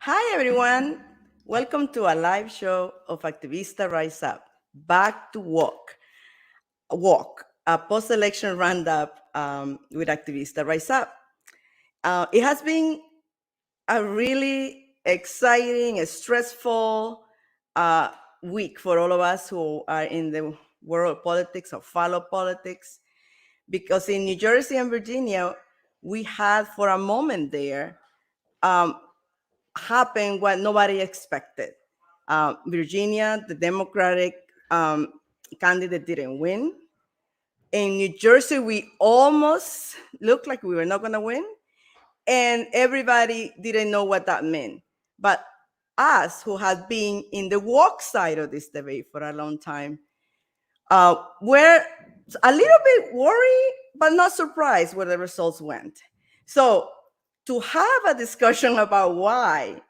Hi, everyone. Welcome to a live show of Activista Rise Up. Back to walk, a post-election roundup with Activista Rise Up. It has been a really exciting, stressful uh, week for all of us who are in the world of politics or follow politics, because in New Jersey and Virginia, we had for a moment there um, happen what nobody expected. Virginia, the Democratic um, candidate didn't win. In New Jersey, we almost looked like we were not going to win, and everybody didn't know what that meant. But us, who had been in the walk side of this debate for a long time, were a little bit worried, but not surprised where the results went. So, to have a discussion about why,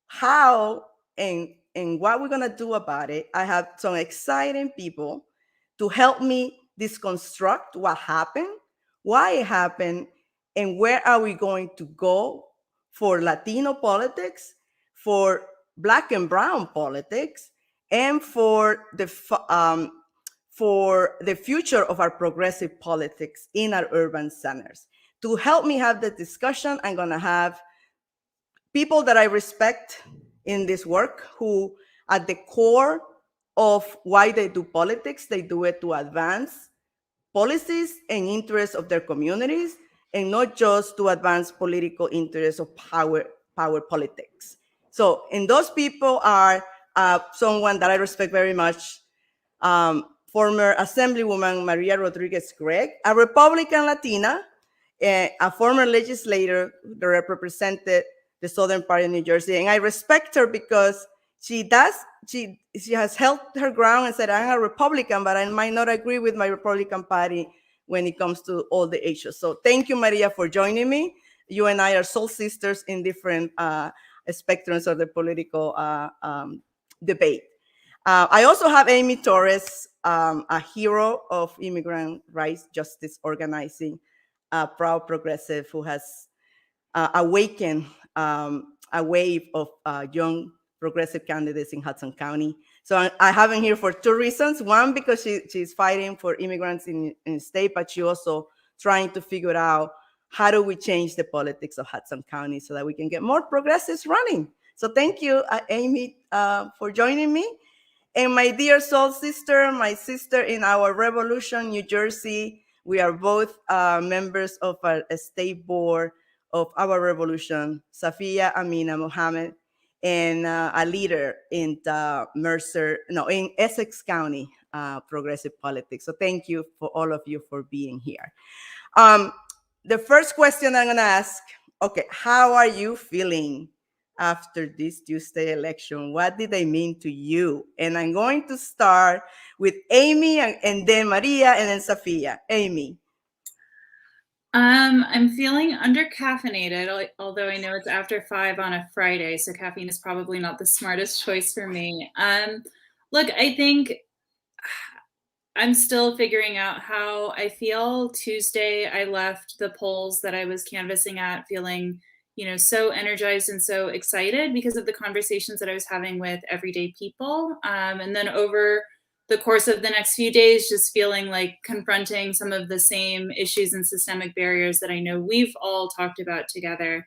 how, and what we're going to do about it, I have some exciting people to help me deconstruct what happened, why it happened, and where are we going to go for Latino politics, for Black and Brown politics, and for the future of our progressive politics in our urban centers. To help me have the discussion, I'm going to have people that I respect in this work who, at the core of why they do politics, they do it to advance policies and interests of their communities, and not just to advance political interests of power politics. So, and those people are someone that I respect very much, former Assemblywoman Maria Rodriguez Gregg, a Republican Latina, a former legislator that represented the southern part of New Jersey. And I respect her because she has held her ground and said, I'm a Republican, but I might not agree with my Republican Party when it comes to all the issues. So thank you, Maria, for joining me. You and I are soul sisters in different spectrums of the political debate. I also have Amy Torres, a hero of immigrant rights justice organizing, a proud progressive who has awakened a wave of young progressive candidates in Hudson County. So I have her here for two reasons. One, because she's fighting for immigrants in the state, but she also trying to figure out how do we change the politics of Hudson County so that we can get more progressives running. So thank you, Amy, for joining me. And my dear soul sister, my sister in our revolution, New Jersey, we are both members of a state board of our revolution, Safia Amina Mohammed, and a leader in in Essex County progressive politics. So thank you for all of you for being here. The first question I'm gonna ask, okay, how are you feeling after this Tuesday election? What did they mean to you? And I'm going to start with Amy and then Maria and then Safia. Amy. I'm feeling undercaffeinated, although I know it's after 5 on a Friday, so caffeine is probably not the smartest choice for me. Look, I think I'm still figuring out how I feel. Tuesday, I left the polls that I was canvassing at feeling, so energized and so excited because of the conversations that I was having with everyday people. And then over the course of the next few days, just feeling like confronting some of the same issues and systemic barriers that I know we've all talked about together.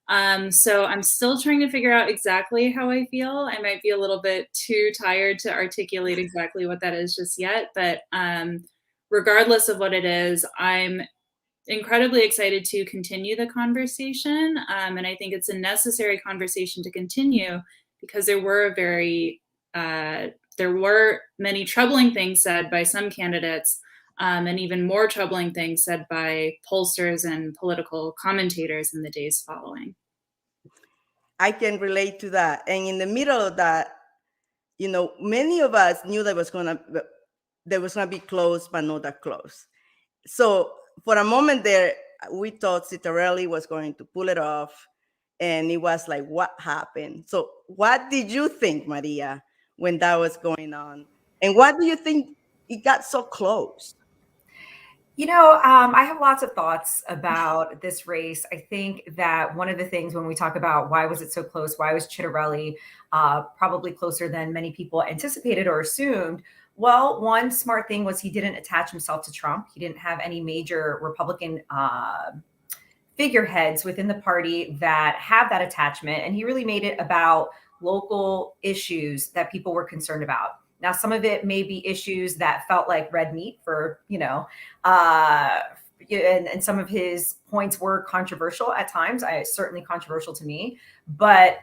So I'm still trying to figure out exactly how I feel. I might be a little bit too tired to articulate exactly what that is just yet, but regardless of what it is, I'm incredibly excited to continue the conversation. And I think it's a necessary conversation to continue because there were many troubling things said by some candidates, and even more troubling things said by pollsters and political commentators in the days following. I can relate to that. And in the middle of that, many of us knew that was gonna be close, but not that close. So for a moment there, we thought Citarelli was going to pull it off. And it was like, what happened? So what did you think, Maria, when that was going on? And what do you think it got so close? I have lots of thoughts about this race. I think that one of the things when we talk about why was it so close, why was Chitterelli probably closer than many people anticipated or assumed? Well, one smart thing was he didn't attach himself to Trump. He didn't have any major Republican figureheads within the party that have that attachment. And he really made it about local issues that people were concerned about. Now, some of it may be issues that felt like red meat for, and some of his points were controversial at times. Certainly controversial to me. But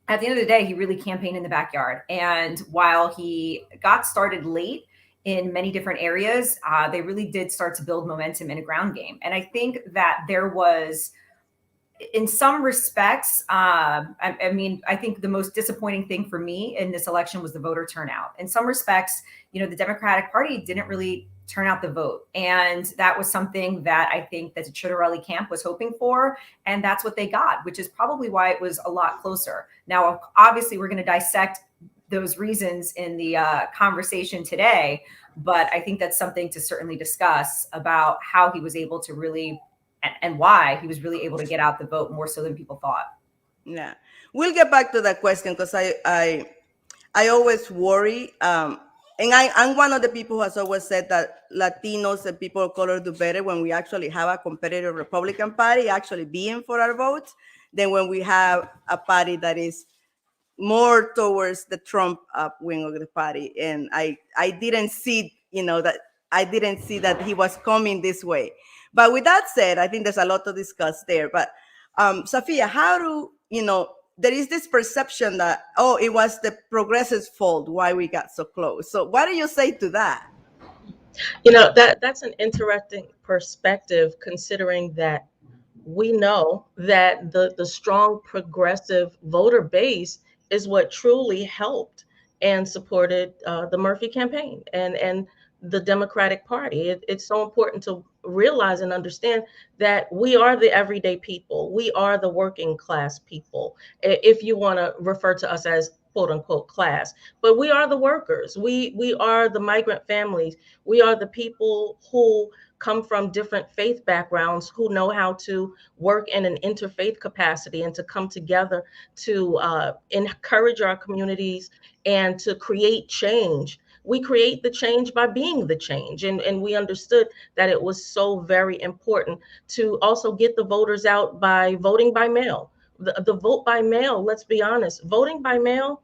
at the end of the day, he really campaigned in the backyard. And while he got started late in many different areas, they really did start to build momentum in a ground game. And I think that there was, in some respects, I think the most disappointing thing for me in this election was the voter turnout. In some respects, the Democratic Party didn't really turn out the vote. And that was something that I think that the Chitterelli camp was hoping for. And that's what they got, which is probably why it was a lot closer. Now, obviously, we're going to dissect those reasons in the conversation today. But I think that's something to certainly discuss about how he was able to really and why he was really able to get out the vote more so than people thought. Yeah, we'll get back to that question because I always worry, and I'm one of the people who has always said that Latinos and people of color do better when we actually have a competitive Republican Party actually being for our votes than when we have a party that is more towards the Trump wing of the party. And I didn't see, that I didn't see that he was coming this way. But with that said, I think there's a lot to discuss there. But Safia, how do, there is this perception that, oh, it was the progressives' fault why we got so close. So what do you say to that? That's an interesting perspective, considering that we know that the strong progressive voter base is what truly helped and supported the Murphy campaign and the Democratic Party. It's so important to realize and understand that we are the everyday people. We are the working class people, if you want to refer to us as quote unquote class. But we are the workers. We are the migrant families. We are the people who come from different faith backgrounds, who know how to work in an interfaith capacity and to come together to encourage our communities and to create change. We create the change by being the change. And we understood that it was so very important to also get the voters out by voting by mail. The vote by mail, let's be honest, voting by mail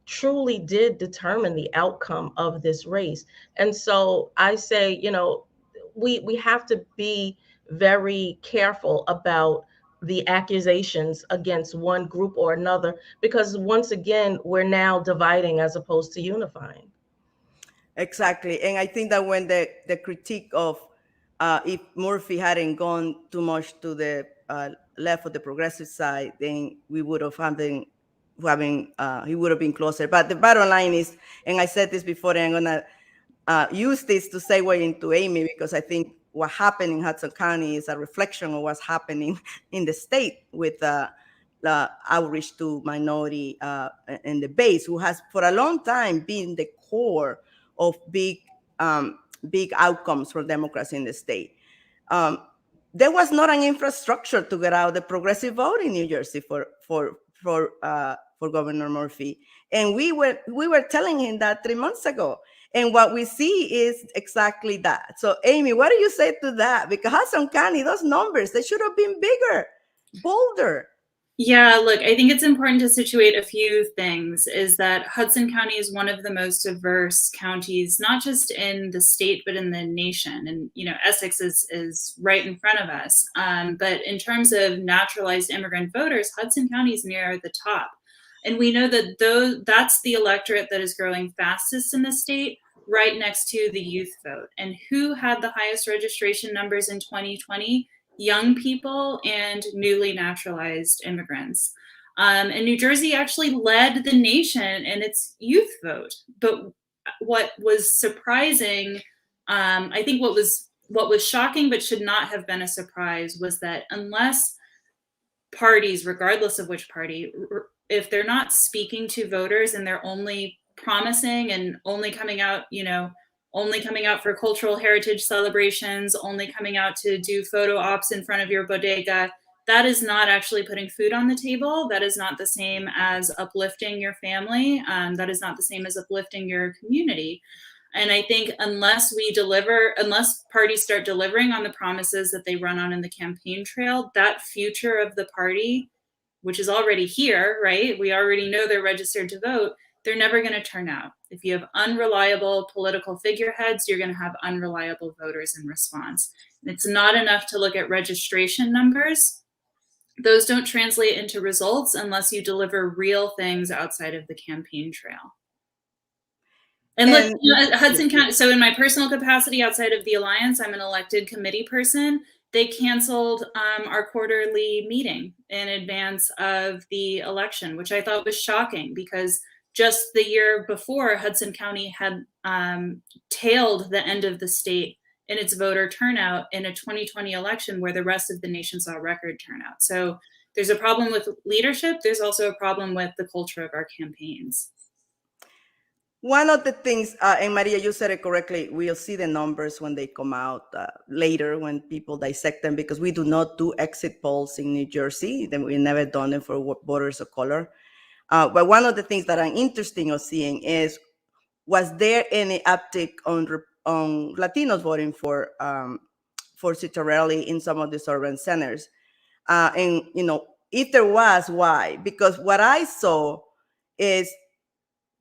truly did determine the outcome of this race. And so I say, we have to be very careful about the accusations against one group or another, because once again, we're now dividing as opposed to unifying. Exactly. And I think that when the critique of if Murphy hadn't gone too much to the left of the progressive side, then we would have he would have been closer. But the bottom line is, and I said this before, and I'm going to use this to segue into Amy, because I think what happened in Hudson County is a reflection of what's happening in the state with the outreach to minority and the base, who has for a long time been the core of big outcomes for Democrats in the state. There was not an infrastructure to get out the progressive vote in New Jersey for Governor Murphy, and we were telling him that 3 months ago. And what we see is exactly that. So, Amy, what do you say to that? Because Hudson County, those numbers, they should have been bigger, bolder. Yeah, look, I think it's important to situate a few things. Is that Hudson County is one of the most diverse counties, not just in the state, but in the nation. And, Essex is right in front of us. But in terms of naturalized immigrant voters, Hudson County is near the top. And we know that that's the electorate that is growing fastest in the state, right next to the youth vote. And who had the highest registration numbers in 2020? Young people and newly naturalized immigrants. And New Jersey actually led the nation in its youth vote. But what was surprising, I think what was shocking but should not have been a surprise, was that unless parties, regardless of which party, if they're not speaking to voters and they're only promising and only coming out, only coming out for cultural heritage celebrations, only coming out to do photo ops in front of your bodega. That is not actually putting food on the table. That is not the same as uplifting your family. That is not the same as uplifting your community. And I think unless parties start delivering on the promises that they run on in the campaign trail, that future of the party, which is already here, right? We already know they're registered to vote. They're never going to turn out. If you have unreliable political figureheads, you're going to have unreliable voters in response. And it's not enough to look at registration numbers. Those don't translate into results unless you deliver real things outside of the campaign trail. And look, Hudson County, so in my personal capacity outside of the Alliance, I'm an elected committee person. They canceled our quarterly meeting in advance of the election, which I thought was shocking because just the year before, Hudson County had tailed the end of the state in its voter turnout in a 2020 election where the rest of the nation saw record turnout. So there's a problem with leadership. There's also a problem with the culture of our campaigns. One of the things, and Maria, you said it correctly, we'll see the numbers when they come out later when people dissect them, because we do not do exit polls in New Jersey. Then we've never done them for voters of color. But one of the things that I'm interested in seeing is, was there any uptick on Latinos voting for Citarelli in some of these urban centers? And, if there was, why? Because what I saw is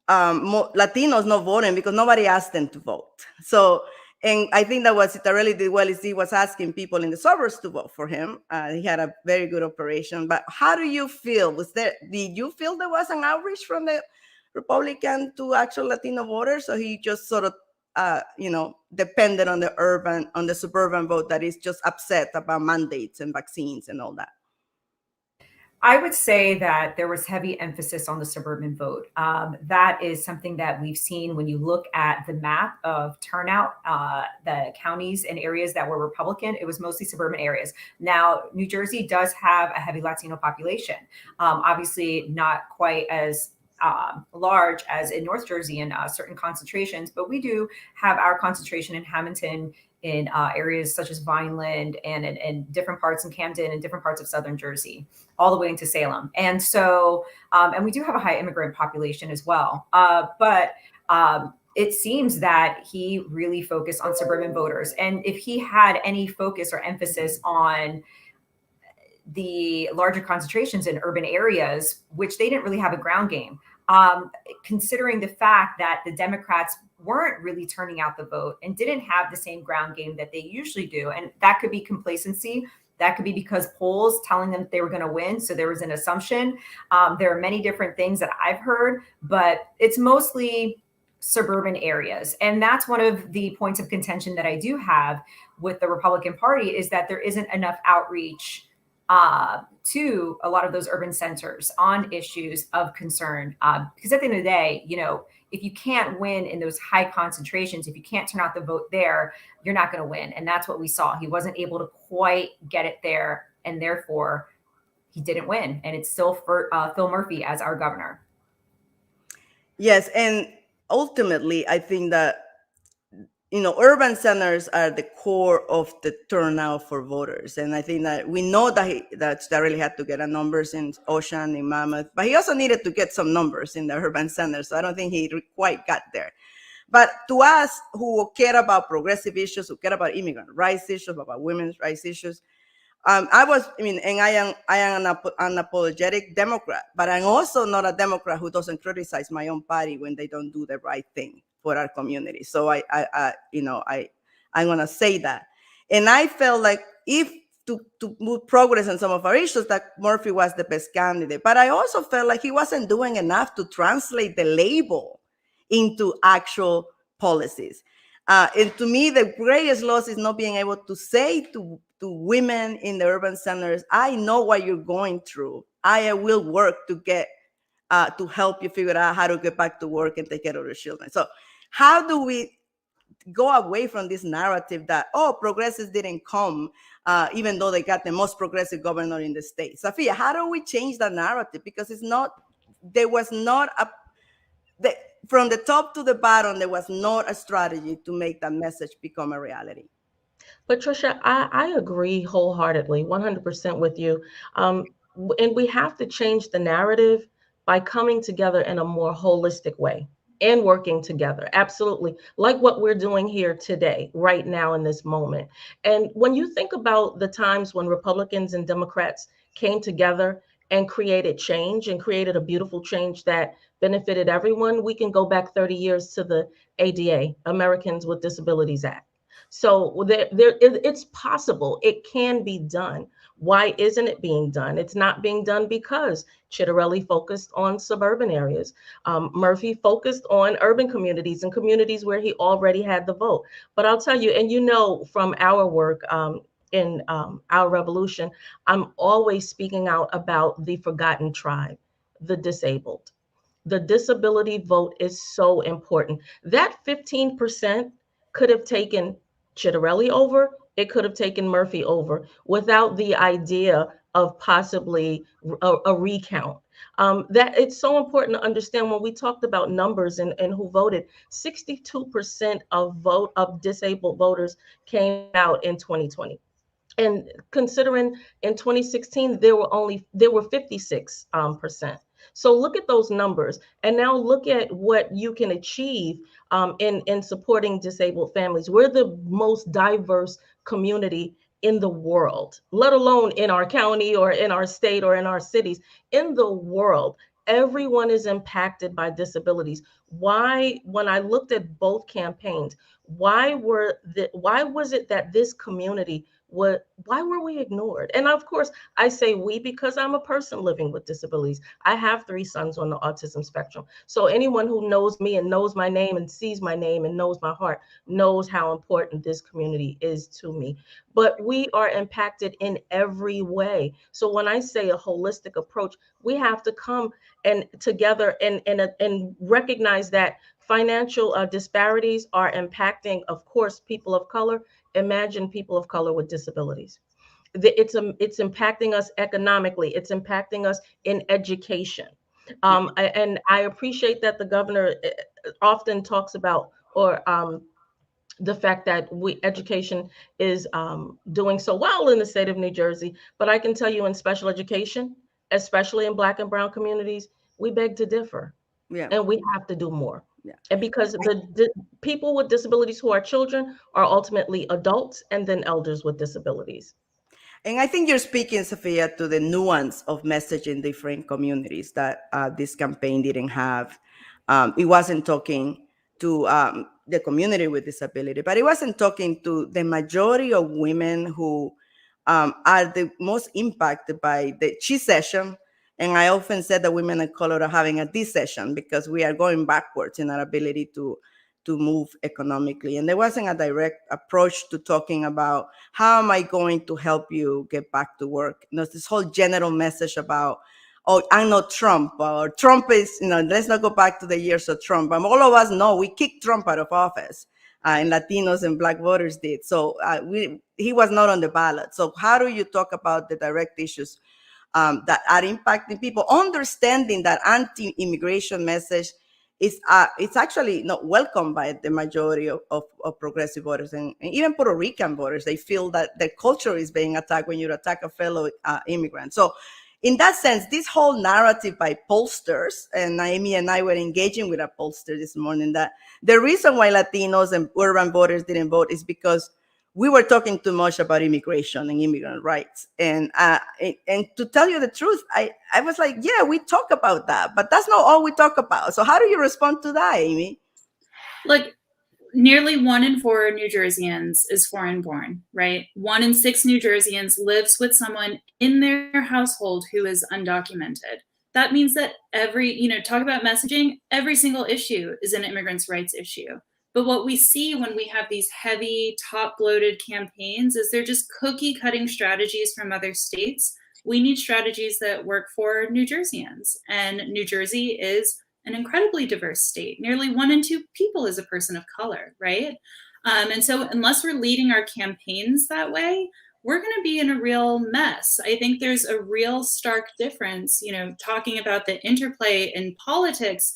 Latinos not voting because nobody asked them to vote. So, and I think that what Citarelli did well is he was asking people in the suburbs to vote for him. He had a very good operation. But how do you feel? Did you feel there was an outreach from the Republican to actual Latino voters, or he just sort of, depended on the suburban vote that is just upset about mandates and vaccines and all that? I would say that there was heavy emphasis on the suburban vote. That is something that we've seen when you look at the map of turnout, the counties and areas that were Republican, it was mostly suburban areas. Now, New Jersey does have a heavy Latino population, obviously not quite as large as in North Jersey in certain concentrations, but we do have our concentration in Hamilton, in areas such as Vineland, and in different parts in Camden and different parts of Southern Jersey, all the way into Salem. And so, and we do have a high immigrant population as well. But it seems that he really focused on suburban voters. And if he had any focus or emphasis on the larger concentrations in urban areas, which they didn't really have a ground game, considering the fact that the Democrats weren't really turning out the vote and didn't have the same ground game that they usually do. And that could be complacency. That could be because polls telling them that they were going to win. So there was an assumption. There are many different things that I've heard, but it's mostly suburban areas. And that's one of the points of contention that I do have with the Republican Party, is that there isn't enough outreach to a lot of those urban centers on issues of concern. Because at the end of the day, if you can't win in those high concentrations, if you can't turn out the vote there, you're not going to win. And that's what we saw. He wasn't able to quite get it there, and therefore he didn't win. And it's still for Phil Murphy as our governor. Yes, and ultimately, I think that urban centers are the core of the turnout for voters. And I think that we know that really had to get numbers in Ocean, in Mammoth, but he also needed to get some numbers in the urban centers. So I don't think he quite got there. But to us who care about progressive issues, who care about immigrant rights issues, about women's rights issues, and I am an unapologetic Democrat, but I'm also not a Democrat who doesn't criticize my own party when they don't do the right thing for our community. So I'm gonna say that. And I felt like if to move progress on some of our issues, that Murphy was the best candidate. But I also felt like he wasn't doing enough to translate the label into actual policies. And to me, the greatest loss is not being able to say to women in the urban centers, I know what you're going through. I will work to get to help you figure out how to get back to work and take care of your children. So how do we go away from this narrative that, progressives didn't come, even though they got the most progressive governor in the state? Safia, how do we change that narrative? Because from the top to the bottom, there was not a strategy to make that message become a reality. Patricia, I agree wholeheartedly, 100% with you. And we have to change the narrative by coming together in a more holistic way and working together. Absolutely. Like what we're doing here today, right now in this moment. And when you think about the times when Republicans and Democrats came together and created change and created a beautiful change that benefited everyone, we can go back 30 years to the ADA, Americans with Disabilities Act. So it's possible. It can be done. Why isn't it being done? It's not being done because Chitterelli focused on suburban areas. Murphy focused on urban communities and communities where he already had the vote. But I'll tell you, and you know from our work in our revolution, I'm always speaking out about the forgotten tribe, the disabled. The disability vote is so important. That 15% could have taken Chitterelli over, it could have taken Murphy over without the idea of possibly a recount. That it's so important to understand when we talked about numbers and who voted. 62% of disabled voters came out in 2020. And considering in 2016 there were 56%. So look at those numbers, and now look at what you can achieve in supporting disabled families. We're the most diverse community in the world, let alone in our county or in our state or in our cities. In the world, everyone is impacted by disabilities. Why, when I looked at both campaigns, why was it that this community, why were we ignored? And of course, I say we because I'm a person living with disabilities. I have 3 sons on the autism spectrum. So anyone who knows me and knows my name and sees my name and knows my heart knows how important this community is to me. But we are impacted in every way. So when I say a holistic approach, we have to come and together and recognize that financial disparities are impacting, of course, people of color. Imagine people of color with disabilities. It's impacting us economically. It's impacting us in education. And I appreciate that the governor often talks about the fact that education is doing so well in the state of New Jersey. But I can tell you in special education, especially in Black and Brown communities, we beg to differ. Yeah. And we have to do more. Yeah. And because the people with disabilities who are children are ultimately adults and then elders with disabilities. And I think you're speaking, Sophia, to the nuance of message in different communities that this campaign didn't have. It wasn't talking to the community with disability, but it wasn't talking to the majority of women who are the most impacted by the she session. And I often said that women of color are having a D-session because we are going backwards in our ability to move economically. And there wasn't a direct approach to talking about how am I going to help you get back to work. There's this whole general message about, oh, I'm not Trump, or Trump is, let's not go back to the years of Trump. All of us know we kicked Trump out of office, and Latinos and Black voters did. So he was not on the ballot. So how do you talk about the direct issues that are impacting people, understanding that anti-immigration message is it's actually not welcomed by the majority of progressive voters and even Puerto Rican voters. They feel that the culture is being attacked when you attack a fellow immigrant. So in that sense, this whole narrative by pollsters, and Naomi and I were engaging with a pollster this morning, that the reason why Latinos and urban voters didn't vote is because we were talking too much about immigration and immigrant rights. And to tell you the truth, I was like, yeah, we talk about that, but that's not all we talk about. So how do you respond to that, Amy? Look, nearly 1 in 4 New Jerseyans is foreign born, right? 1 in 6 New Jerseyans lives with someone in their household who is undocumented. That means that talk about messaging, every single issue is an immigrants' rights issue. But what we see when we have these heavy, top-loaded campaigns is they're just cookie-cutting strategies from other states. We need strategies that work for New Jerseyans. And New Jersey is an incredibly diverse state. Nearly 1 in 2 people is a person of color, right? And so unless we're leading our campaigns that way, we're going to be in a real mess. I think there's a real stark difference, talking about the interplay in politics.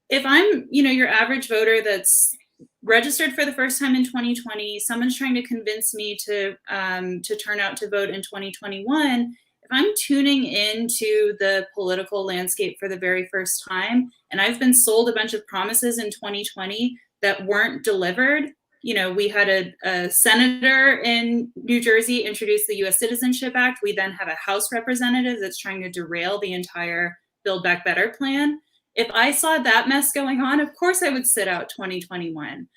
if I'm, your average voter that's registered for the first time in 2020, someone's trying to convince me to turn out to vote in 2021. If I'm tuning into the political landscape for the very first time, and I've been sold a bunch of promises in 2020 that weren't delivered, we had a senator in New Jersey introduce the U.S. Citizenship Act. We then have a House representative that's trying to derail the entire Build Back Better plan. If I saw that mess going on, of course I would sit out 2021.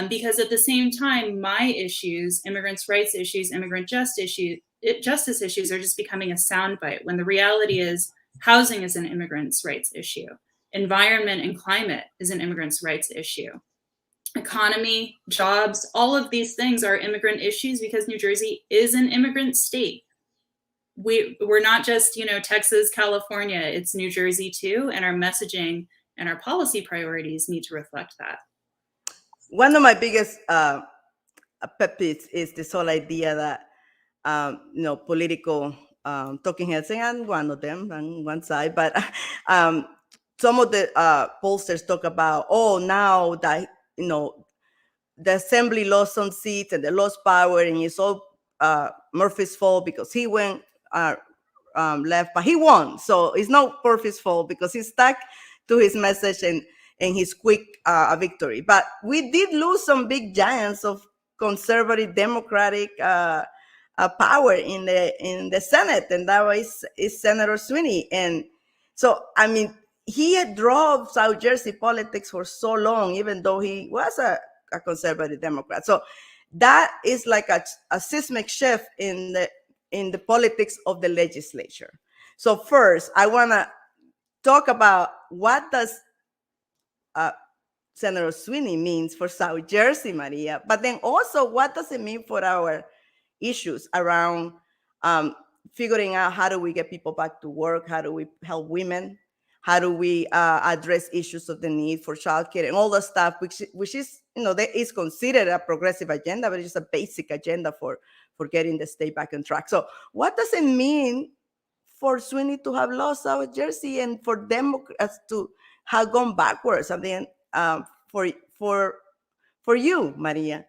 Because at the same time, my issues, immigrants' rights issues, immigrant justice issues are just becoming a soundbite, when the reality is housing is an immigrants' rights issue. Environment and climate is an immigrants' rights issue. Economy, jobs, all of these things are immigrant issues because New Jersey is an immigrant state. We're not just, Texas, California, it's New Jersey too, and our messaging and our policy priorities need to reflect that. One of my biggest pet peeves is this whole idea that, political talking heads, and I'm one of them on one side, but some of the pollsters talk about, now that, the assembly lost some seats and they lost power, and it's all Murphy's fault because he went left, but he won. So it's not Murphy's fault because he stuck to his message and his quick victory. But we did lose some big giants of conservative Democratic power in the Senate, and that is Senator Sweeney. And so, I mean, he had drove South Jersey politics for so long, even though he was a conservative Democrat. So that is like a seismic shift in the politics of the legislature. So first, I want to talk about what does Senator Sweeney means for South Jersey, Maria, but then also what does it mean for our issues around figuring out how do we get people back to work, how do we help women, how do we address issues of the need for childcare and all the stuff, which is, that is considered a progressive agenda, but it's just a basic agenda for getting the state back on track. So what does it mean for Sweeney to have lost South Jersey and for Democrats to have gone backwards? I mean, for you, Maria.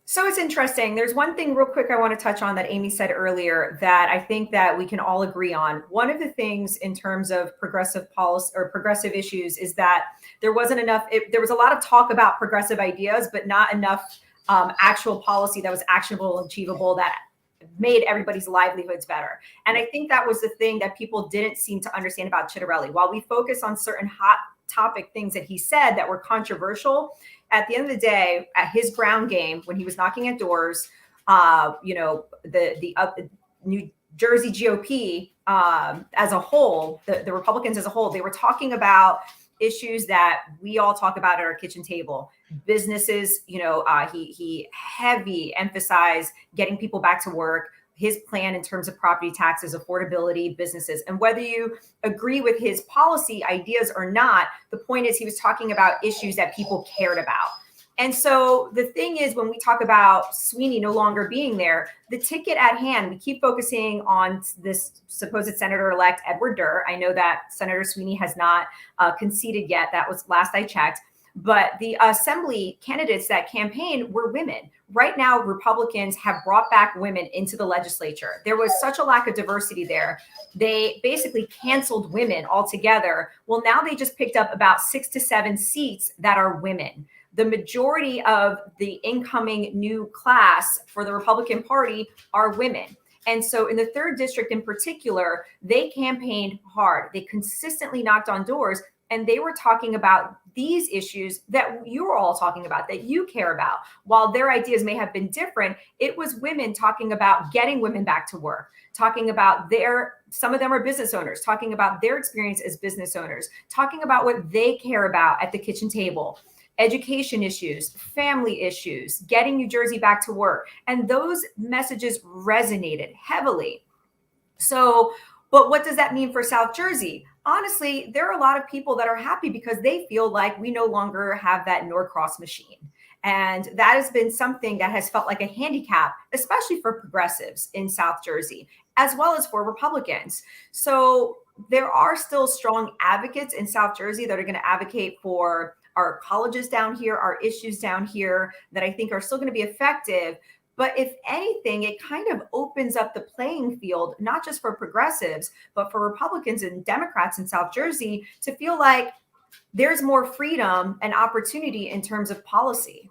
So it's interesting. There's one thing real quick I want to touch on that Amy said earlier that I think that we can all agree on. One of the things in terms of progressive policy or progressive issues is that there wasn't enough. There was a lot of talk about progressive ideas, but not enough actual policy that was actionable and achievable that made everybody's livelihoods better. And I think that was the thing that people didn't seem to understand about Chitterelli. While we focus on certain hot topic things that he said that were controversial, at the end of the day, at his ground game, when he was knocking at doors, the New Jersey GOP as a whole, the Republicans as a whole, they were talking about issues that we all talk about at our kitchen table. Businesses, he heavy emphasized getting people back to work. His plan in terms of property taxes, affordability, businesses. And whether you agree with his policy ideas or not, the point is he was talking about issues that people cared about. And so the thing is, when we talk about Sweeney no longer being there, the ticket at hand, we keep focusing on this supposed Senator-elect Edward Durr. I know that Senator Sweeney has not conceded yet. That was last I checked. But the assembly candidates that campaigned were women. Right now, Republicans have brought back women into the legislature. There was such a lack of diversity there. They basically canceled women altogether. Well, now they just picked up about 6 to 7 seats that are women. The majority of the incoming new class for the Republican Party are women. And so in the 3rd district in particular, they campaigned hard. They consistently knocked on doors. And they were talking about these issues that you're all talking about, that you care about. While their ideas may have been different, it was women talking about getting women back to work, talking about some of them are business owners, talking about their experience as business owners, talking about what they care about at the kitchen table, education issues, family issues, getting New Jersey back to work. And those messages resonated heavily. So, but what does that mean for South Jersey? Honestly, there are a lot of people that are happy because they feel like we no longer have that Norcross machine. And that has been something that has felt like a handicap, especially for progressives in South Jersey, as well as for Republicans. So there are still strong advocates in South Jersey that are going to advocate for our colleges down here, our issues down here that I think are still going to be effective. But if anything, it kind of opens up the playing field, not just for progressives, but for Republicans and Democrats in South Jersey to feel like there's more freedom and opportunity in terms of policy.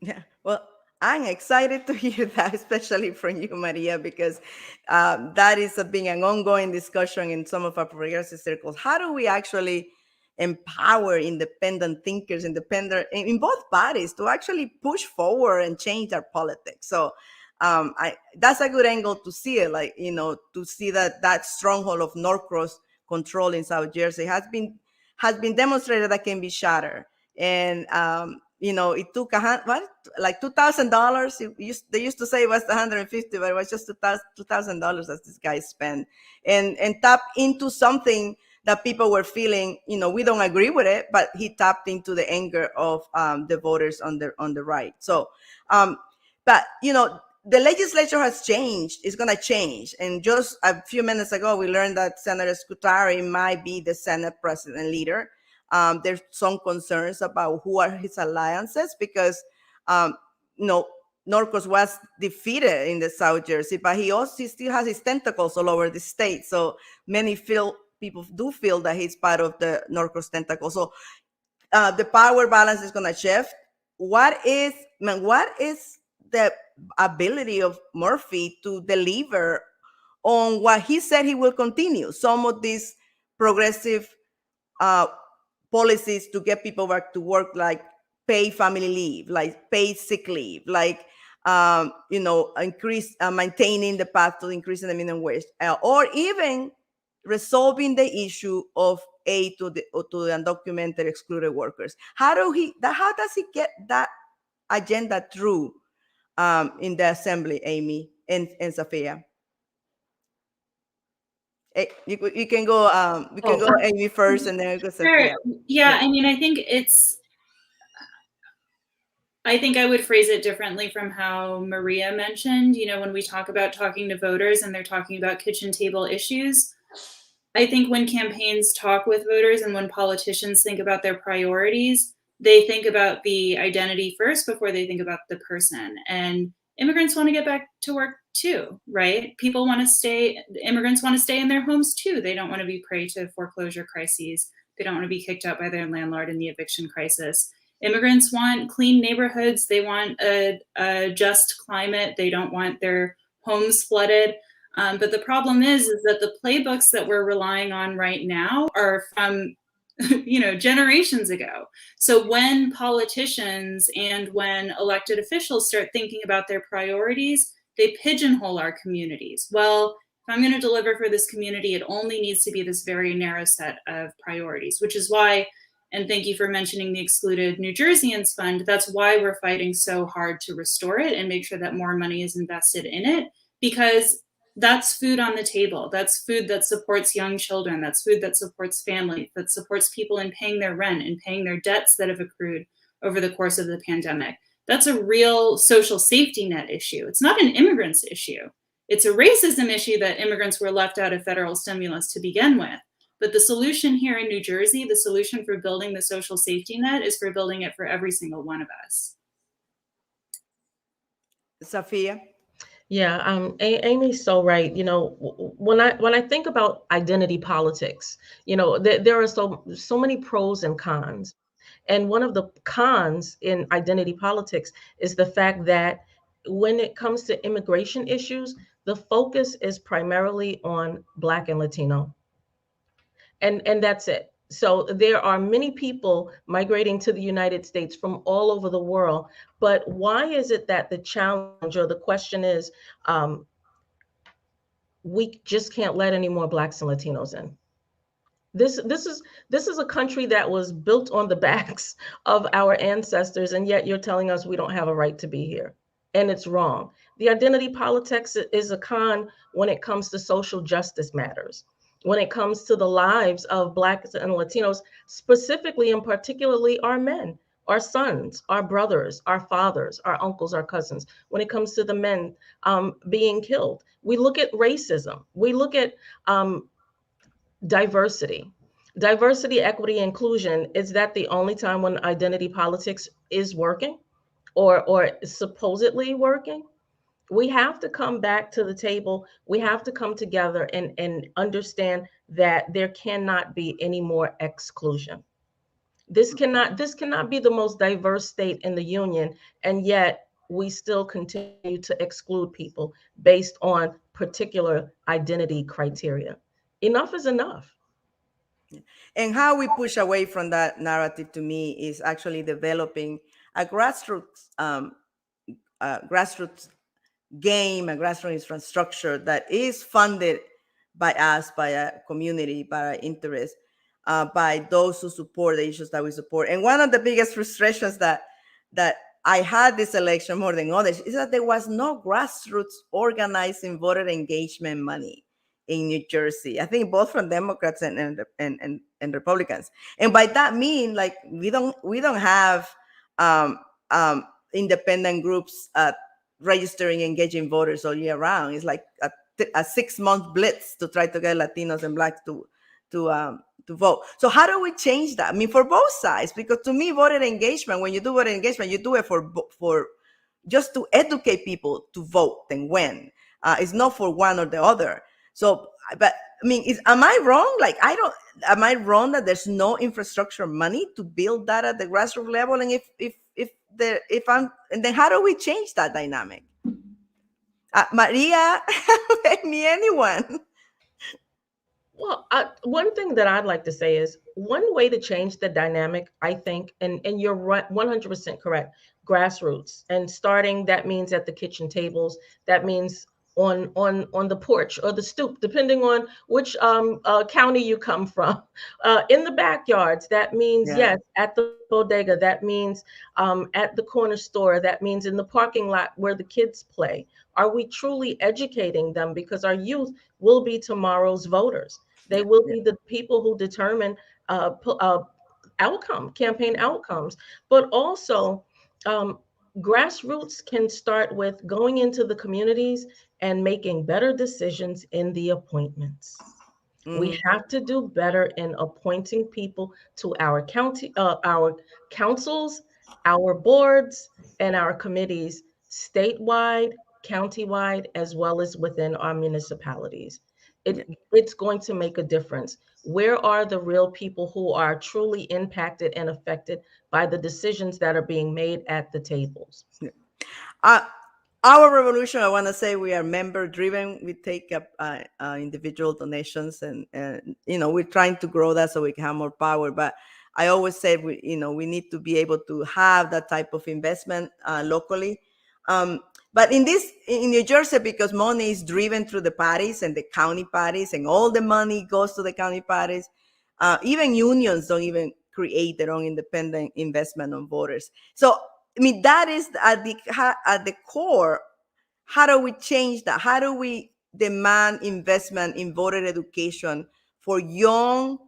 Yeah, well, I'm excited to hear that, especially from you, Maria, because that is being an ongoing discussion in some of our progressive circles. How do we actually empower independent thinkers, independent in both parties, to actually push forward and change our politics? So that's a good angle to see it, like, to see that stronghold of Norcross control in South Jersey has been demonstrated that can be shattered. And it took like $2,000. They used to say it was 150, but it was just $2,000 that this guy spent, and tap into something that people were feeling. We don't agree with it, but he tapped into the anger of the voters on the right. So, but the legislature has changed. It's going to change. And just a few minutes ago, we learned that Senator Scutari might be the Senate president leader. There's some concerns about who are his alliances, because Norcross was defeated in the South Jersey, but he still has his tentacles all over the state. So people do feel that he's part of the Norcross tentacle. So the power balance is going to shift. What is the ability of Murphy to deliver on what he said he will continue? Some of these progressive policies to get people back to work, like paid family leave, like paid sick leave, like increase maintaining the path to increasing the minimum wage, or even resolving the issue of aid to the undocumented excluded workers. How does he get that agenda through in the assembly, Amy and Safia? You can go. We can go Amy first, and then we go Safia. Sure. Yeah, I mean, I think I would phrase it differently from how Maria mentioned. When we talk about talking to voters and they're talking about kitchen table issues, I think when campaigns talk with voters and when politicians think about their priorities, they think about the identity first before they think about the person. And immigrants want to get back to work too, right? Immigrants want to stay in their homes too. They don't want to be prey to foreclosure crises. They don't want to be kicked out by their landlord in the eviction crisis. Immigrants want clean neighborhoods. They want a just climate. They don't want their homes flooded. But the problem is that the playbooks that we're relying on right now are from, generations ago. So when politicians and when elected officials start thinking about their priorities, they pigeonhole our communities. Well, if I'm going to deliver for this community, it only needs to be this very narrow set of priorities, which is why, and thank you for mentioning the Excluded New Jerseyans Fund, that's why we're fighting so hard to restore it and make sure that more money is invested in it, because that's food on the table. That's food that supports young children. That's food that supports families, that supports people in paying their rent and paying their debts that have accrued over the course of the pandemic. That's a real social safety net issue. It's not an immigrants issue. It's a racism issue that immigrants were left out of federal stimulus to begin with. But the solution here in New Jersey, the solution for building the social safety net, is for building it for every single one of us. Safia? Yeah, Amy's so right. When I think about identity politics, there are so many pros and cons. And one of the cons in identity politics is the fact that when it comes to immigration issues, the focus is primarily on Black and Latino. And that's it. So there are many people migrating to the United States from all over the world. But why is it that the challenge or the question is, we just can't let any more Blacks and Latinos in? This is a country that was built on the backs of our ancestors, and yet you're telling us we don't have a right to be here. And it's wrong. The identity politics is a con when it comes to social justice matters, when it comes to the lives of Blacks and Latinos, specifically and particularly our men, our sons, our brothers, our fathers, our uncles, our cousins, when it comes to the men being killed. We look at racism. We look at Diversity. Diversity, equity, inclusion. Is that the only time when identity politics is working or supposedly working? We have to come back to the table. We have to come together and understand that there cannot be any more exclusion. This cannot be the most diverse state in the union, and yet we still continue to exclude people based on particular identity criteria. Enough is enough. And how we push away from that narrative, to me, is actually developing a grassroots game, a grassroots infrastructure that is funded by us, by a community, by our interests, by those who support the issues that we support. And one of the biggest frustrations that I had this election more than others is that there was no grassroots organizing voter engagement money in New Jersey. I think both from Democrats and Republicans. And by that mean, like, we don't have um, independent groups registering, engaging voters all year round. It's like a 6-month blitz to try to get Latinos and Blacks to vote. So how do we change that? I mean, for both sides, because to me, voter engagement, when you do voter engagement, you do it for just to educate people to vote and when. It's not for one or the other. So, but I mean, am I wrong? Like, am I wrong that there's no infrastructure money to build that at the grassroots level? And and then how do we change that dynamic? Maria, me, anyone? Well, one thing that I'd like to say is one way to change the dynamic, I think, and you're right, 100% correct, grassroots. And starting, that means at the kitchen tables, that means on the porch or the stoop, depending on which county you come from. In the backyards, that means, Yeah. yes, at the bodega, that means at the corner store, that means in the parking lot where the kids play. Are we truly educating them? Because our youth will be tomorrow's voters. They will Yeah. be the people who determine campaign outcomes. But also, um, grassroots can start with going into the communities and making better decisions in the appointments. We Mhm. have to do better in appointing people to our councils, our boards, and our committees, statewide, countywide, as well as within our municipalities. Yeah. It's going to make a difference. Where are the real people who are truly impacted and affected by the decisions that are being made at the tables? Uh, our revolution, I want to say, we are member driven. We take up individual donations, and we're trying to grow that so we can have more power. But I always say we need to be able to have that type of investment locally. But in New Jersey, because money is driven through the parties and the county parties, and all the money goes to the county parties, even unions don't even create their own independent investment on voters. So I mean, that is at the core. How do we change that? How do we demand investment in voter education for young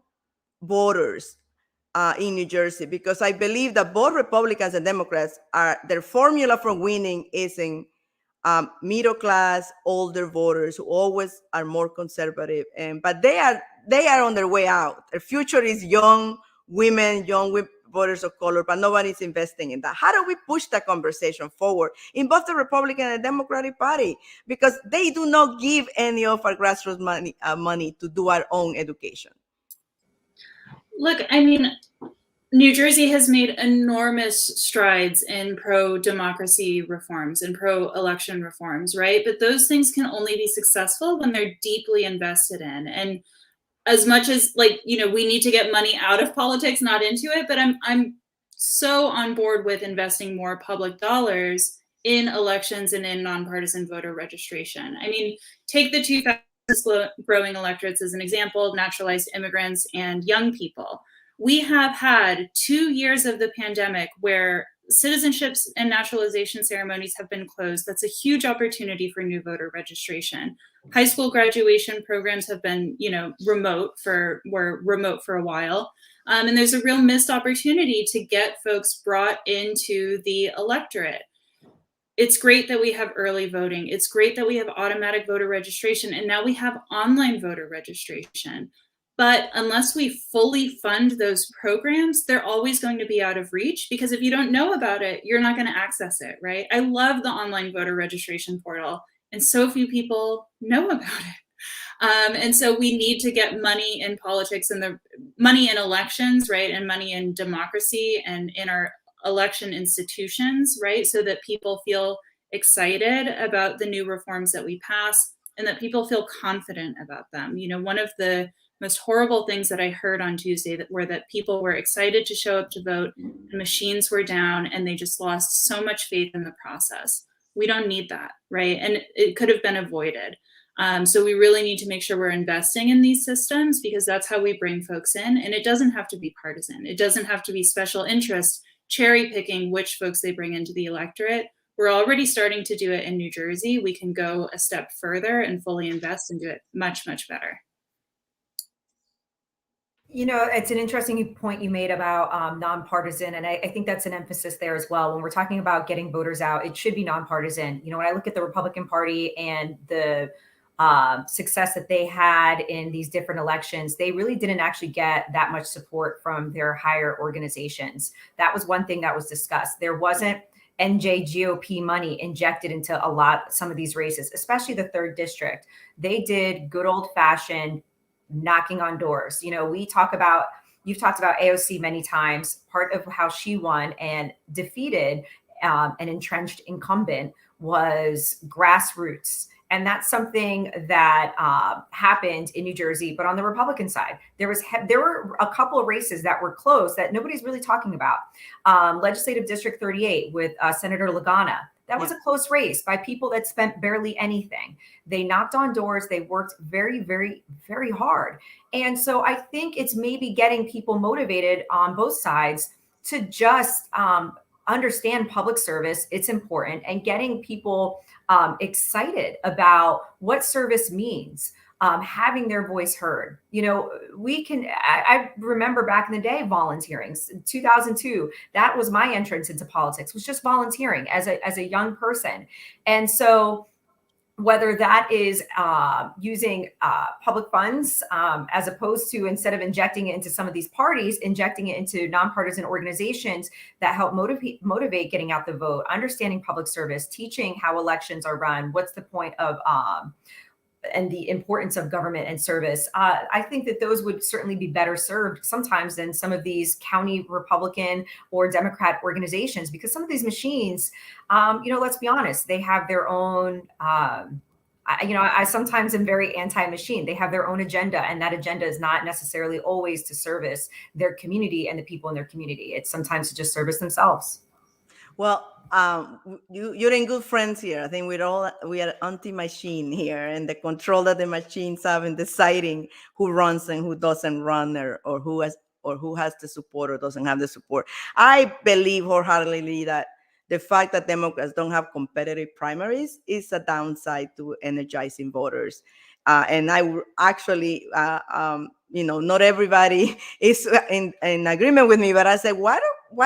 voters in New Jersey? Because I believe that both Republicans and Democrats their formula for winning is in middle class, older voters who always are more conservative, but they are on their way out. Their future is young women, voters of color, but nobody's investing in that. How do we push that conversation forward in both the Republican and Democratic Party? Because they do not give any of our grassroots money to do our own education. Look, I mean, New Jersey has made enormous strides in pro-democracy reforms and pro-election reforms, right? But those things can only be successful when they're deeply invested in. And as much as, like, we need to get money out of politics, not into it, but I'm so on board with investing more public dollars in elections and in nonpartisan voter registration. I mean, take the two fastest growing electorates as an example: naturalized immigrants and young people. We have had 2 years of the pandemic where citizenships and naturalization ceremonies have been closed. That's a huge opportunity for new voter registration. High school graduation programs have been, were remote for a while. And there's a real missed opportunity to get folks brought into the electorate. It's great that we have early voting. It's great that we have automatic voter registration. And now we have online voter registration. But unless we fully fund those programs, they're always going to be out of reach, because if you don't know about it, you're not going to access it, right? I love the online voter registration portal, and so few people know about it. And so we need to get money in politics and the money in elections, right? And money in democracy and in our election institutions, right? So that people feel excited about the new reforms that we pass and that people feel confident about them. You know, one of the most horrible things that I heard on Tuesday were that people were excited to show up to vote and machines were down and they just lost so much faith in the process. We don't need that, right? And it could have been avoided. So we really need to make sure we're investing in these systems, because that's how we bring folks in. And it doesn't have to be partisan. It doesn't have to be special interest cherry picking which folks they bring into the electorate. We're already starting to do it in New Jersey. We can go a step further and fully invest and do it much, much better. You know, it's an interesting point you made about nonpartisan. And I think that's an emphasis there as well. When we're talking about getting voters out, it should be nonpartisan. You know, when I look at the Republican Party and the success that they had in these different elections, they really didn't actually get that much support from their higher organizations. That was one thing that was discussed. There wasn't NJGOP money injected into some of these races, especially the 3rd district. They did good old fashioned knocking on doors. You know, you've talked about AOC many times. Part of how she won and defeated an entrenched incumbent was grassroots. And that's something that happened in New Jersey. But on the Republican side, there were a couple of races that were close that nobody's really talking about. Legislative District 38 with Senator Lagana. That was a close race by people that spent barely anything. They knocked on doors. They worked very, very, very hard. And so I think it's maybe getting people motivated on both sides to just understand public service. It's important, and getting people excited about what service means, having their voice heard. You know, I remember back in the day, volunteering, 2002, that was my entrance into politics, was just volunteering as a young person. And so whether that is using public funds as opposed to, instead of injecting it into some of these parties, injecting it into nonpartisan organizations that help motivate getting out the vote, understanding public service, teaching how elections are run, what's the point of and the importance of government and service. I think that those would certainly be better served sometimes than some of these county Republican or Democrat organizations, because some of these machines, you know, let's be honest, they have their own, I sometimes am very anti-machine. They have their own agenda, and that agenda is not necessarily always to service their community and the people in their community. It's sometimes to just service themselves. Well, you're in good friends here. I think we are anti-machine here, and the control that the machines have in deciding who runs and who doesn't run, or who has the support or doesn't have the support. I believe wholeheartedly that the fact that Democrats don't have competitive primaries is a downside to energizing voters. And I actually, not everybody is in agreement with me, but I said, why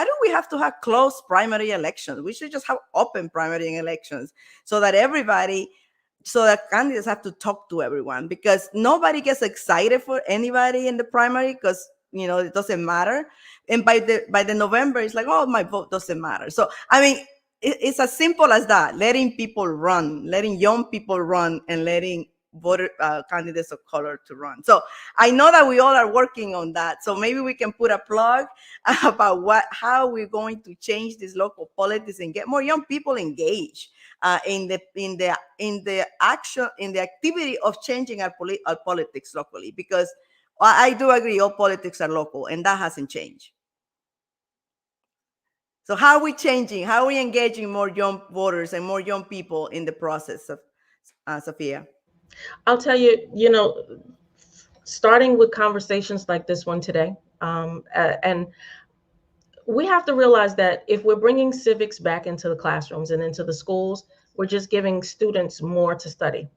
do we have to have closed primary elections? We should just have open primary elections so that candidates have to talk to everyone, because nobody gets excited for anybody in the primary because, it doesn't matter. And by the November, it's like, oh, my vote doesn't matter. So, I mean, it's as simple as that, letting young people run, and letting voter candidates of color to run. So I know that we all are working on that. So maybe we can put a plug about how we're going to change this local politics and get more young people engaged in the activity of changing our politics locally. Because I do agree, all politics are local, and that hasn't changed. So how are we changing? How are we engaging more young voters and more young people in the process of Sophia? I'll tell you, starting with conversations like this one today, and we have to realize that if we're bringing civics back into the classrooms and into the schools, we're just giving students more to study.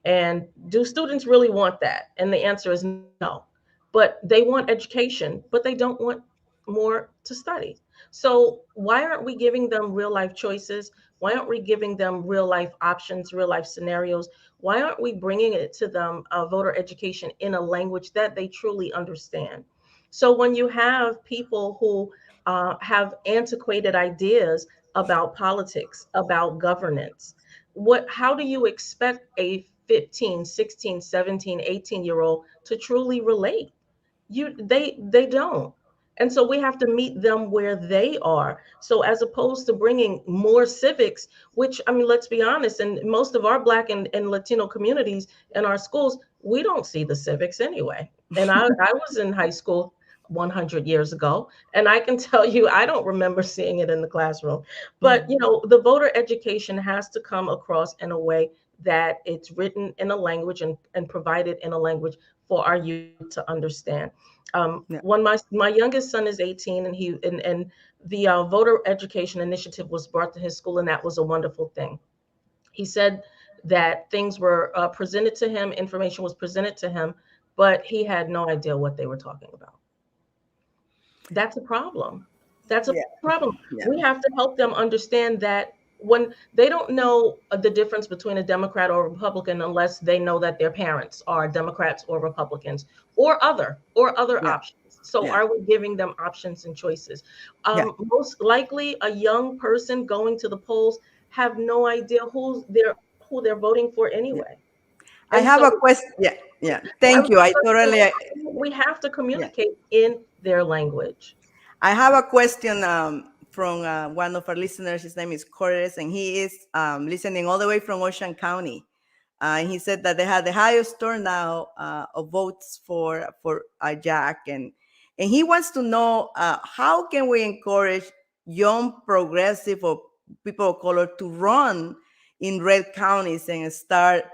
And do students really want that? And the answer is no. But they want education, but they don't want more to study. So why aren't we giving them real life choices? Why aren't we giving them real life options, real life scenarios? Why aren't we bringing it to them, voter education in a language that they truly understand? So when you have people who have antiquated ideas about politics, about governance, how do you expect a 15, 16, 17, 18-year-old to truly relate? They don't. And so we have to meet them where they are. So as opposed to bringing more civics, which, I mean, let's be honest, in most of our Black and Latino communities in our schools, we don't see the civics anyway. And I was in high school 100 years ago, and I can tell you I don't remember seeing it in the classroom. But the voter education has to come across in a way that it's written in a language and provided in a language for our youth to understand. Yeah. When my youngest son is 18, and the voter education initiative was brought to his school, and that was a wonderful thing. He said that things were presented to him, information was presented to him, but he had no idea what they were talking about. That's a problem. That's a Yeah. problem. Yeah. We have to help them understand that when they don't know the difference between a Democrat or a Republican unless they know that their parents are Democrats or Republicans or other Yeah. options. So Yeah. are we giving them options and choices? Yeah. Most likely a young person going to the polls have no idea who they're voting for anyway. I And have so a question. Yeah. Yeah. Thank you. I totally. we have to Yeah. communicate in their language. I have a question from one of our listeners. His name is Torres, and he is listening all the way from Ocean County. And he said that they had the highest turnout of votes for Jack, and he wants to know how can we encourage young progressive or people of color to run in red counties and start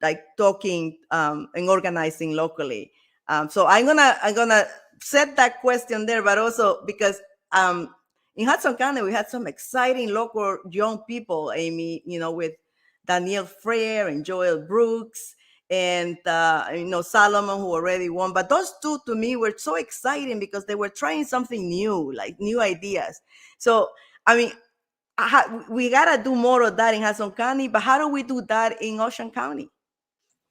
like talking and organizing locally. So I'm gonna set that question there, but also because in Hudson County we had some exciting local young people, Amy, with Danielle Freire and Joel Brooks and Solomon, who already won. But those two to me were so exciting because they were trying something new, like new ideas. So I mean, we gotta do more of that in Hudson County, but how do we do that in Ocean County?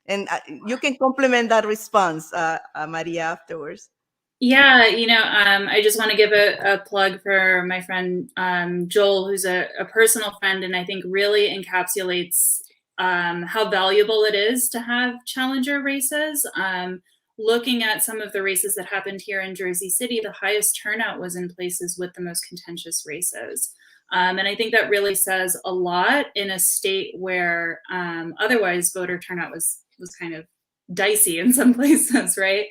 And you can complement that response, Maria, afterwards. Yeah, I just want to give a plug for my friend Joel, who's a personal friend, and I think really encapsulates how valuable it is to have challenger races. Looking at some of the races that happened here in Jersey City, the highest turnout was in places with the most contentious races. And I think that really says a lot in a state where otherwise voter turnout was kind of dicey in some places, right?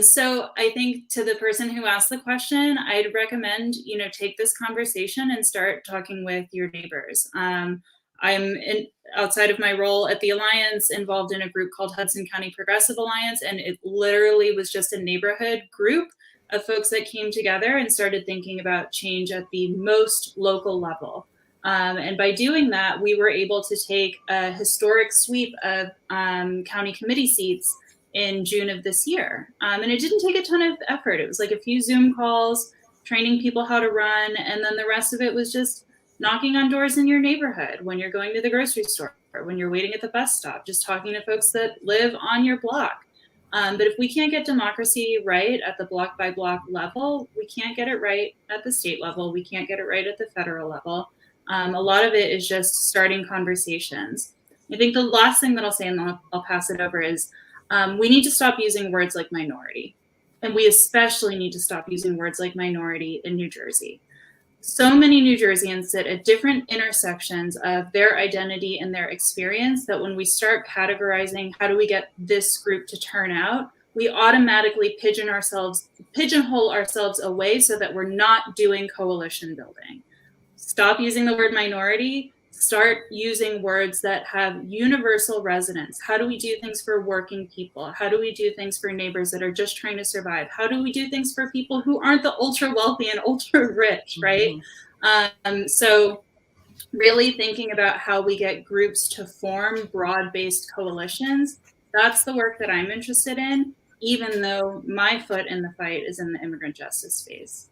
So I think to the person who asked the question, I'd recommend, take this conversation and start talking with your neighbors. I'm outside of my role at the Alliance involved in a group called Hudson County Progressive Alliance, and it literally was just a neighborhood group of folks that came together and started thinking about change at the most local level. And by doing that, we were able to take a historic sweep of county committee seats in June of this year. And it didn't take a ton of effort. It was like a few Zoom calls, training people how to run, and then the rest of it was just knocking on doors in your neighborhood when you're going to the grocery store, when you're waiting at the bus stop, just talking to folks that live on your block. But if we can't get democracy right at the block by block level, we can't get it right at the state level. We can't get it right at the federal level. A lot of it is just starting conversations. I think the last thing that I'll say, and I'll pass it over, is we need to stop using words like minority. And we especially need to stop using words like minority in New Jersey. So many New Jerseyans sit at different intersections of their identity and their experience that when we start categorizing, how do we get this group to turn out, we automatically pigeonhole ourselves away so that we're not doing coalition building. Stop using the word minority. Start using words that have universal resonance. How do we do things for working people? How do we do things for neighbors that are just trying to survive? How do we do things for people who aren't the ultra wealthy and ultra rich, right? So really thinking about how we get groups to form broad-based coalitions, that's the work that I'm interested in, even though my foot in the fight is in the immigrant justice space.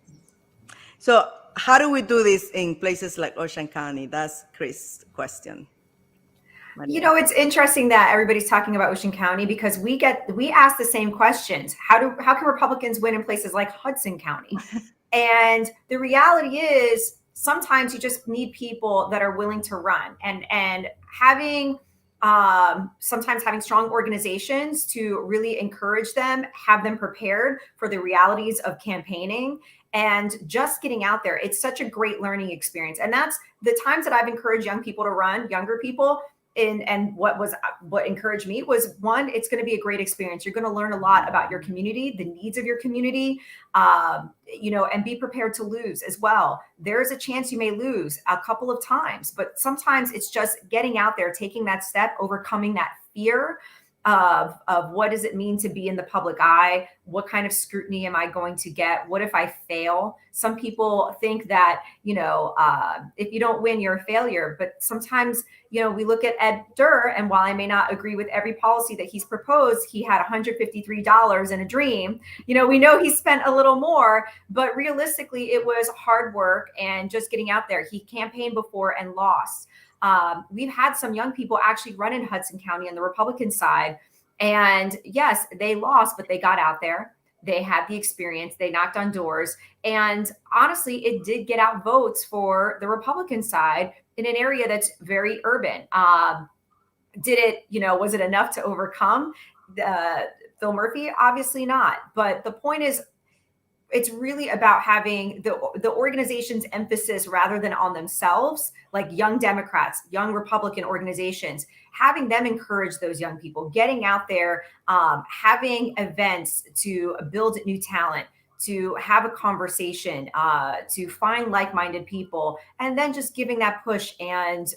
So how do we do this in places like Ocean County? That's Chris' question. You know, it's interesting that everybody's talking about Ocean County because we ask the same questions. How can Republicans win in places like Hudson County? And the reality is sometimes you just need people that are willing to run, and having sometimes having strong organizations to really encourage them, have them prepared for the realities of campaigning and just getting out there. It's such a great learning experience. And that's the times that I've encouraged young people to run, younger people. And what encouraged me was, one, it's going to be a great experience. You're going to learn a lot about your community, the needs of your community, and be prepared to lose as well. There's a chance you may lose a couple of times, but sometimes it's just getting out there, taking that step, overcoming that fear of what does it mean to be in the public eye? What kind of scrutiny am I going to get? What if I fail? Some people think that, if you don't win, you're a failure. But sometimes, we look at Ed Durr, and while I may not agree with every policy that he's proposed, he had $153 in a dream. We know he spent a little more, but realistically, it was hard work and just getting out there. He campaigned before and lost. We've had some young people actually run in Hudson County on the Republican side. And yes, they lost, but they got out there. They had the experience. They knocked on doors. And honestly, it did get out votes for the Republican side in an area that's very urban. Was it enough to overcome Phil Murphy? Obviously not. But the point is, it's really about having the organization's emphasis rather than on themselves, like young Democrats, young Republican organizations, having them encourage those young people, getting out there, having events to build new talent, to have a conversation, to find like-minded people, and then just giving that push and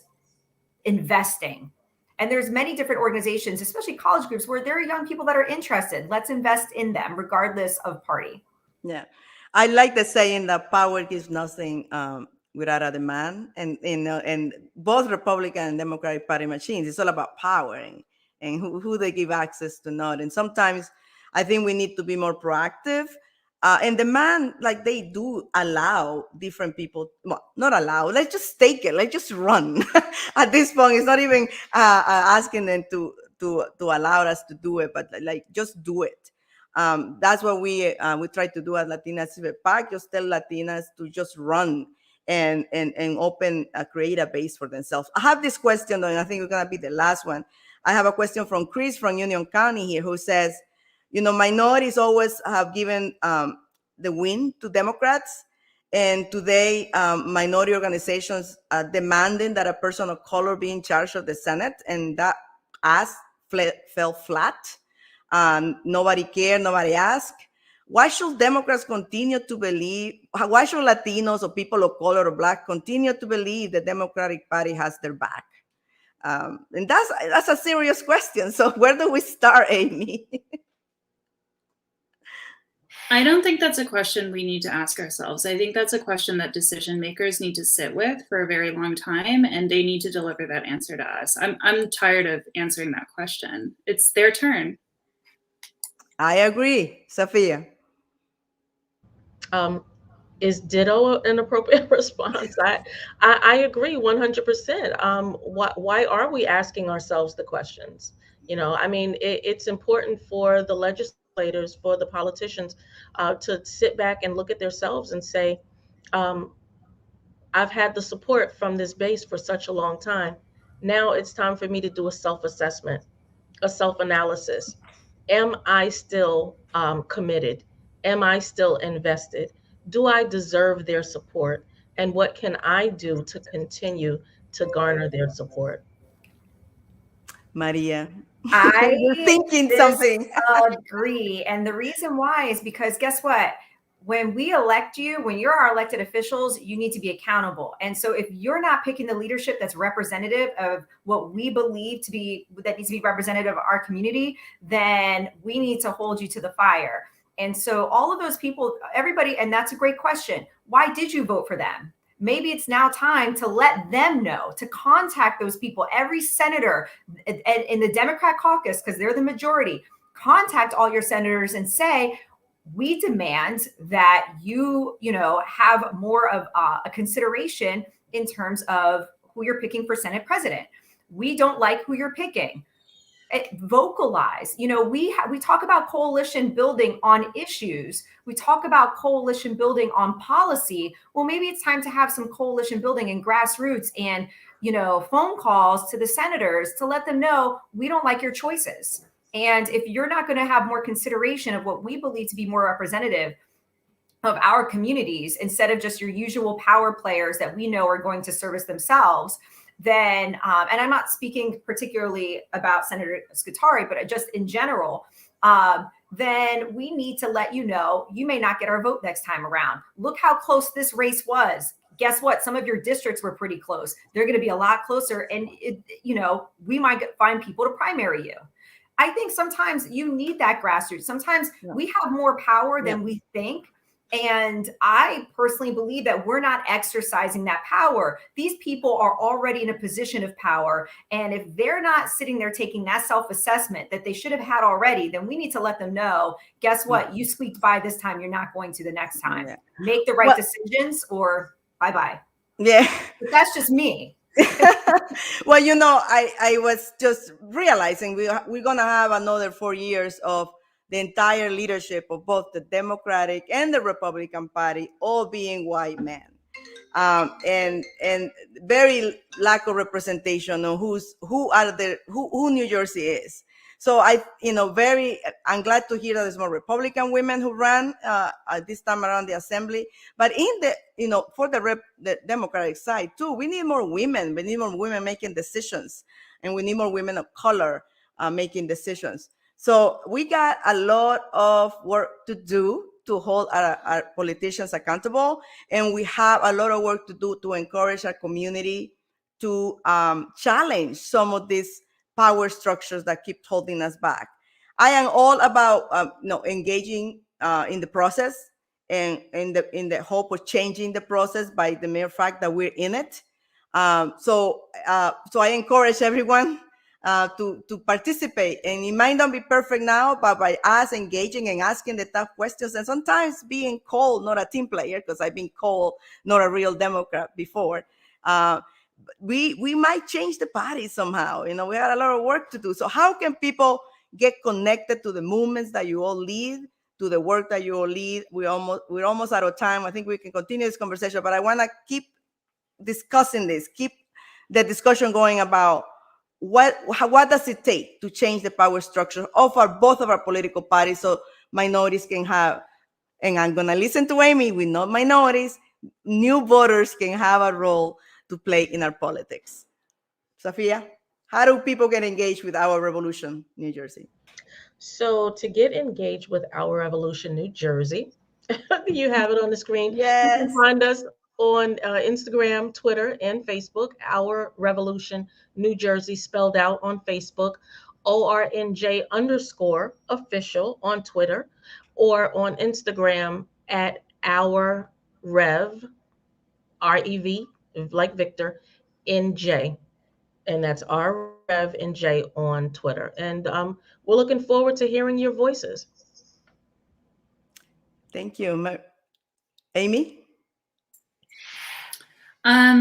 investing. And there's many different organizations, especially college groups, where there are young people that are interested. Let's invest in them regardless of party. Yeah, I like the saying that power gives nothing without a demand, and both Republican and Democratic Party machines. It's all about power and who they give access to not. And sometimes I think we need to be more proactive and demand, like they do allow different people. Well, not allow. Let's just take it. Let's just run. At this point, it's not even asking them to allow us to do it, but like just do it. That's what we try to do at Latinas Civic PAC, just tell Latinas to just run and open, create a base for themselves. I have this question, though, and I think it's going to be the last one. I have a question from Chris from Union County here, who says, minorities always have given the win to Democrats, and today minority organizations are demanding that a person of color be in charge of the Senate, and that fell flat. Nobody cared, nobody asked. Why should Democrats continue to believe, why should Latinos or people of color or Black continue to believe the Democratic Party has their back? And that's a serious question. So where do we start, Amy? I don't think that's a question we need to ask ourselves. I think that's a question that decision makers need to sit with for a very long time, and they need to deliver that answer to us. I'm tired of answering that question. It's their turn. I agree. Sophia. Is ditto an appropriate response? I agree 100%. Why are we asking ourselves the questions? It's important for the legislators, for the politicians, to sit back and look at themselves and say, I've had the support from this base for such a long time. Now it's time for me to do a self-assessment, a self-analysis. Am I still committed? Am I still invested? Do I deserve their support? And what can I do to continue to garner their support? Maria. You're thinking something. Agree. And the reason why is because guess what? When we elect you, when you're our elected officials, you need to be accountable. And so if you're not picking the leadership that's representative of what we believe that needs to be representative of our community, then we need to hold you to the fire. And so all of those people, everybody, and that's a great question. Why did you vote for them? Maybe it's now time to let them know, to contact those people. Every senator in the Democrat caucus, because they're the majority, contact all your senators and say, we demand that you know, have more of a consideration in terms of who you're picking for Senate president. We don't like who you're picking. Vocalize. You know, we talk about coalition building on issues. We talk about coalition building on policy. Well, maybe it's time to have some coalition building in grassroots and, you know, phone calls to the senators to let them know we don't like your choices. And if you're not going to have more consideration of what we believe to be more representative of our communities, instead of just your usual power players that we know are going to service themselves, then, and I'm not speaking particularly about Senator Scutari, but just in general, then we need to let you know you may not get our vote next time around. Look how close this race was. Guess what? Some of your districts were pretty close. They're going to be a lot closer. And, you know, we might find people to primary you. I think sometimes you need that grassroots. Sometimes we have more power than we think. And I personally believe that we're not exercising that power. These people are already in a position of power. And if they're not sitting there taking that self-assessment that they should have had already, then we need to let them know, guess what? You squeaked by this time. You're not going to the next time. Make the right decisions or bye-bye. Yeah. But that's just me. Well, you know, I was just realizing we're going to have another 4 years of the entire leadership of both the Democratic and the Republican Party all being white men, and very lack of representation on who New Jersey is. So I'm glad to hear that there's more Republican women who ran this time around the assembly. But for the Democratic side too, we need more women. We need more women making decisions, and we need more women of color making decisions. So we got a lot of work to do to hold our politicians accountable. And we have a lot of work to do to encourage our community to challenge some of these power structures that keep holding us back. I am all about engaging in the process and in the hope of changing the process by the mere fact that we're in it. So I encourage everyone to participate. And it might not be perfect now, but by us engaging and asking the tough questions, and sometimes being called not a team player, because I've been called not a real Democrat before, we might change the party somehow. You know, we had a lot of work to do. So how can people get connected to the movements that you all lead, to the work that you all lead? We're almost out of time. I think we can continue this conversation, but I want to keep discussing this, keep the discussion going about what does it take to change the power structure of both of our political parties so minorities can have, and I'm going to listen to Amy, we're not minorities, new voters can have a role to play in our politics. Safia, how do people get engaged with Our Revolution New Jersey? So to get engaged with Our Revolution New Jersey, you have it on the screen. Yes. You can find us on Instagram, Twitter, and Facebook. Our Revolution New Jersey, spelled out on Facebook, ORNJ_official on Twitter, or on Instagram at Our Rev, REV, like Victor, NJ. And that's Our Rev NJ on Twitter. And we're looking forward to hearing your voices. Thank you. Amy?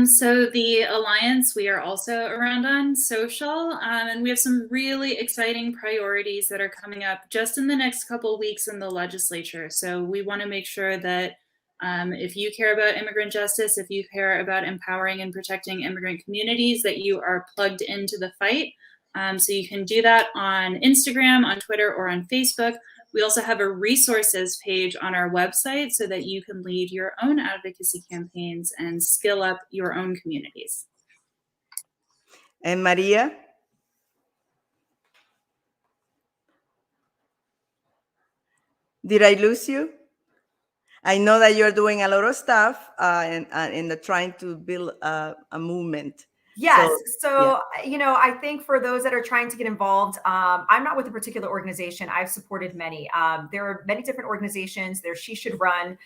So the Alliance, we are also around on social, and we have some really exciting priorities that are coming up just in the next couple of weeks in the legislature. So we want to make sure that if you care about immigrant justice, if you care about empowering and protecting immigrant communities, that you are plugged into the fight. So you can do that on Instagram, on Twitter, or on Facebook. We also have a resources page on our website so that you can lead your own advocacy campaigns and skill up your own communities. And Maria? Did I lose you? I know that you're doing a lot of stuff and trying to build a movement. Yes. So, you know, I think for those that are trying to get involved, I'm not with a particular organization. I've supported many. There are many different organizations. There's She Should Run,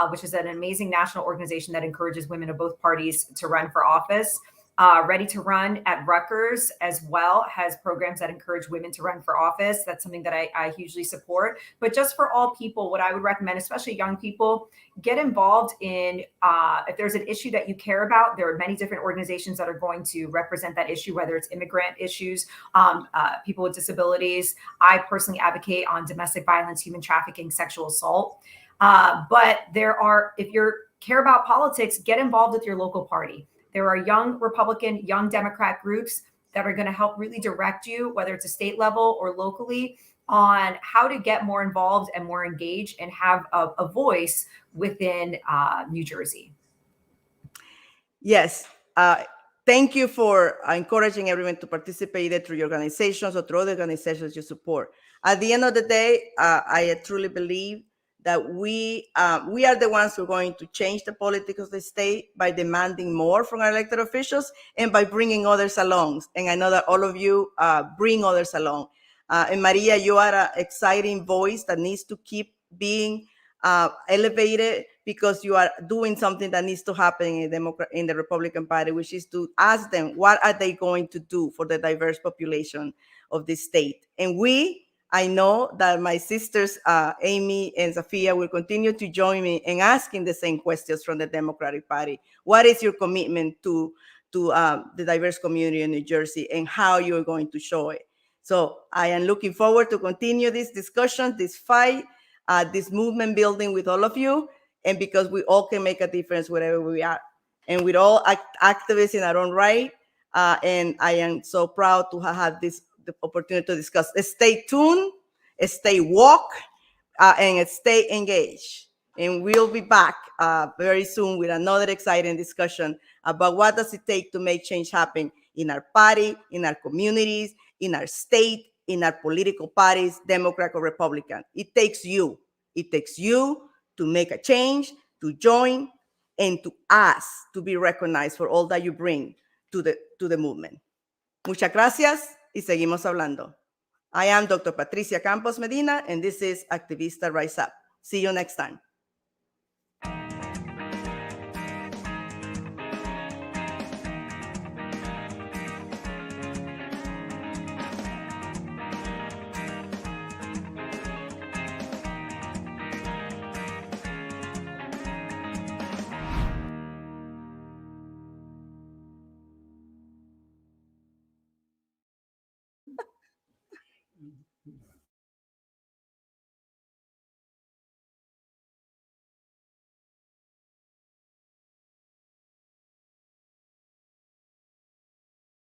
which is an amazing national organization that encourages women of both parties to run for office. Ready to Run at Rutgers as well has programs that encourage women to run for office. That's something that I hugely support. But just for all people, what I would recommend, especially young people, get involved in, if there's an issue that you care about, there are many different organizations that are going to represent that issue, whether it's immigrant issues, people with disabilities. I personally advocate on domestic violence, human trafficking, sexual assault. But if you care about politics, get involved with your local party. There are young Republican, young Democrat groups that are going to help really direct you, whether it's a state level or locally, on how to get more involved and more engaged and have a voice within New Jersey. Yes. Thank you for encouraging everyone to participate either through your organizations or through other organizations you support. At the end of the day, I truly believe that we are the ones who are going to change the politics of the state by demanding more from our elected officials and by bringing others along. And I know that all of you bring others along. And Maria, you are an exciting voice that needs to keep being elevated, because you are doing something that needs to happen in the Republican Party, which is to ask them what are they going to do for the diverse population of this state. And I know that my sisters, Amy and Safia, will continue to join me in asking the same questions from the Democratic Party. What is your commitment to the diverse community in New Jersey, and how you're going to show it? So I am looking forward to continue this discussion, this fight, this movement building with all of you, and because we all can make a difference wherever we are. And we're all activists in our own right. And I am so proud to have the opportunity to discuss. Stay tuned, stay woke, and stay engaged. And we'll be back very soon with another exciting discussion about what does it take to make change happen in our party, in our communities, in our state, in our political parties, Democrat or Republican. It takes you. It takes you to make a change, to join, and to ask to be recognized for all that you bring to the movement. Muchas gracias y seguimos hablando. I am Dr. Patricia Campos-Medina, and this is Activista Rise Up. See you next time.